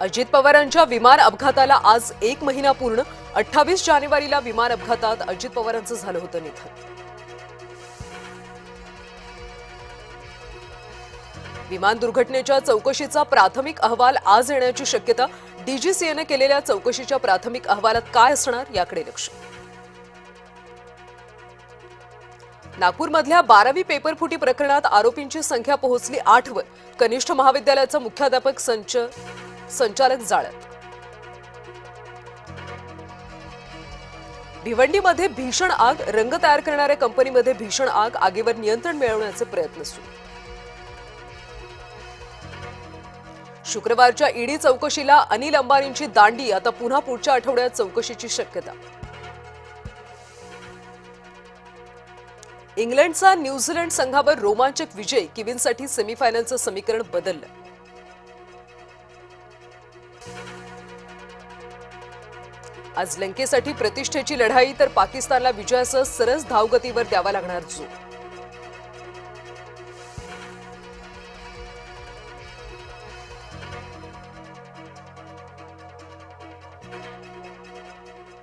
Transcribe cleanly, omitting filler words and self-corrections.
अजित पवारांच्या विमान अपघाताला आज 1 महिना पूर्ण. 28 जानेवारीला विमान अपघातात अजित पवारांचं झालं होतं निधन. विमान दुर्घटनेच्या चौकशीचा प्राथमिक अहवाल आज येण्याची शक्यता. डीजीसीएने केलेल्या चौकशीच्या प्राथमिक अहवालात काय असणार याकडे लक्ष. नागपूरमधल्या 12वी पेपरफुटी प्रकरणात आरोपींची संख्या पोहोचली 8 वर. कनिष्ठ महाविद्यालयाचा मुख्याध्यापक संचालक जाळ्यात. भिवंडीमध्ये भीषण आग. रंग तयार करणाऱ्या कंपनीमध्ये भीषण आग. आगीवर नियंत्रण मिळवण्याचे प्रयत्न सुरू. शुक्रवारच्या ईडी चौकशीला अनिल अंबानींची दांडी. आता पुन्हा पुढच्या आठवड्यात चौकशीची शक्यता. इंग्लंडचा न्यूझीलंड संघावर रोमांचक विजय. किवींसाठी सेमीफायनलचं समीकरण बदललं. आज लंकेसाठी प्रतिष्ठेची लढाई तर पाकिस्तानला विजयासह सरस धावगतीवर द्यावा लागणार जोर.